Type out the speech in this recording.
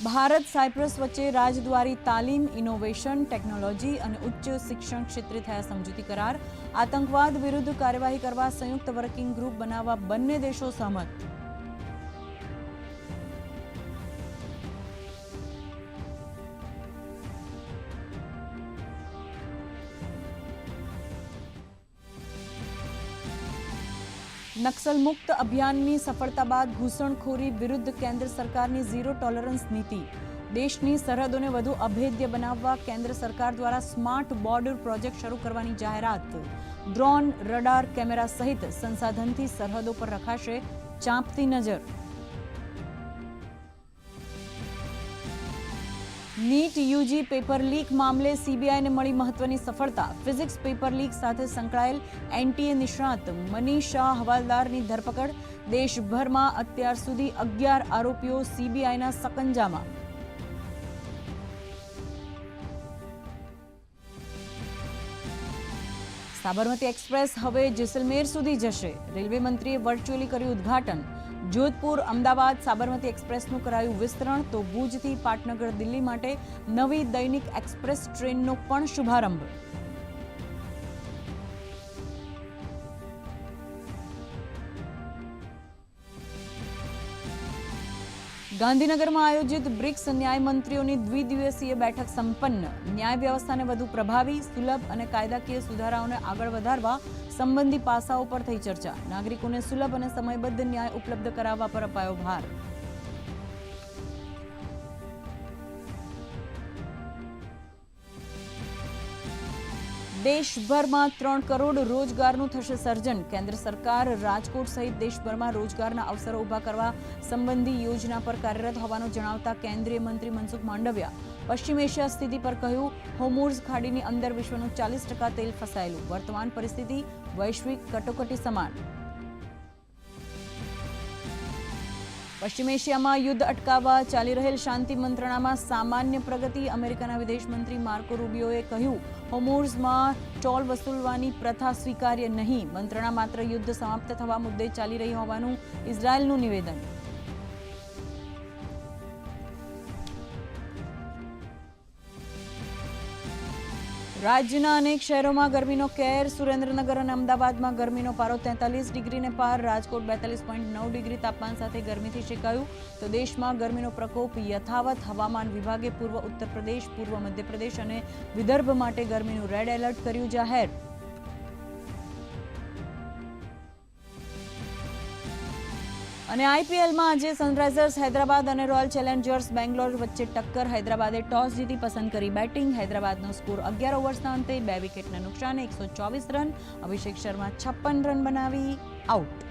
Bharat Cyprus વચ્ચે રાજદ્વારી તાલીમ, ઇનોવેશન, ટેકનોલોજી અને ઉચ્ચ શિક્ષણ ક્ષેત્રે થયા સમજૂતી કરાર. આતંકવાદ વિરુદ્ધ કાર્યવાહી કરવા સંયુક્ત વર્કિંગ ગ્રુપ બનાવવા બંને દેશો સહમત. નક્સલ મુક્ત અભિયાનની સફળતા બાદ ઘૂસણખોરી વિરુદ્ધ કેન્દ્ર સરકારની ઝીરો ટોલરન્સ નીતિ. દેશની સરહદોને વધુ અભેદ્ય બનાવવા કેન્દ્ર સરકાર દ્વારા સ્માર્ટ બોર્ડર પ્રોજેક્ટ શરૂ કરવાની જાહેરાત. ડ્રોન, રડાર, કેમેરા સહિત સંસાધનથી સરહદો પર રખાશે ચાંપતી નજર. નીટ યુજી પેપર લીક મામલે સીબીઆઈને મળી મહત્વની સફળતા. ફિઝિક્સ પેપર લીક સાથે સંકળાયેલ એનટીએ નિષ્ણાત મનીષા હવાલદારની ધરપકડ. દેશભરમાં અત્યાર સુધી 11 આરોપીઓ સીબીઆઈના સકંજામાં. સાબરમતી એક્સપ્રેસ હવે જેસલમેર સુધી જશે. રેલવે મંત્રીએ વર્ચ્યુઅલી કર્યું ઉદ્ઘાટન. જોધપુર, અમદાવાદ સાબરમતી એક્સપ્રેસનું કરાયું વિસ્તરણ, તો ભુજથી પાટનગર દિલ્હી માટે નવી દૈનિક એક્સપ્રેસ ટ્રેનનો પણ શુભારંભ. ગાંધીનગરમાં આયોજિત બ્રિક્સ ન્યાય મંત્રીઓની દ્વિદિવસીય બેઠક સંપન્ન. ન્યાય વ્યવસ્થાને વધુ પ્રભાવી, સુલભ અને કાયદાકીય સુધારાઓને આગળ વધારવા સંબંધી પાસાઓ પર થઈ ચર્ચા. નાગરિકોને સુલભ અને સમયબદ્ધ ન્યાય ઉપલબ્ધ કરાવવા પર અપાયો ભાર. દેશભરમાં 3 કરોડ રોજગારનું થશે સર્જન. કેન્દ્ર સરકાર રાજકોટ સહિત દેશભરમાં રોજગારના અવસરો ઊભા કરવા સંબંધી યોજના પર કાર્યરત હોવાનું જણાવતા કેન્દ્રીય મંત્રી મનસુખ માંડવિયા પશ્ચિમ એશિયા સ્થિતિ પર કહ્યું, હોર્મુઝ ખાડીની અંદર વિશ્વનું 40% તેલ ફસાયેલું. વર્તમાન પરિસ્થિતિ વૈશ્વિક કટોકટી સમાન. પશ્ચિમ એશિયામાં યુદ્ધ અટકાવવા ચાલી રહેલ શાંતિ મંત્રણામાં સામાન્ય પ્રગતિ. અમેરિકાના વિદેશ મંત્રી માર્કો રૂબિયોએ કહ્યું, હોર્મુઝમાં ટોલ વસૂલવાની પ્રથા સ્વીકાર્ય નહીં. મંત્રણા માત્ર યુદ્ધ સમાપ્ત થવા મુદ્દે ચાલી રહી હોવાનું ઇઝરાયેલનું નિવેદન. રાજ્યના અનેક શહેરોમાં ગરમીનો કેર. સુરેન્દ્રનગર અને અમદાવાદમાં ગરમીનો પારો 43 ડિગ્રીને પાર. રાજકોટ 42.9 ડિગ્રી તાપમાન સાથે ગરમીથી શેકાયું. તો દેશમાં ગરમીનો પ્રકોપ યથાવત. હવામાન વિભાગે પૂર્વ ઉત્તર પ્રદેશ, પૂર્વ મધ્યપ્રદેશ અને વિદર્ભ માટે ગરમીનું રેડ એલર્ટ કર્યું જાહેર. અને આઈપીએલમાં આજે સનરાઇઝર્સ હૈદરાબાદ અને રોયલ ચેલેન્જર્સ બેંગ્લોર વચ્ચે ટક્કર. હૈદરાબાદે ટોસ જીતી પસંદ કરી બેટિંગ. હૈદરાબાદનો સ્કોર 11 ઓવર્સના અંતે 2 વિકેટના નુકસાને 124 રન. અભિષેક શર્મા 56 રન બનાવી આઉટ.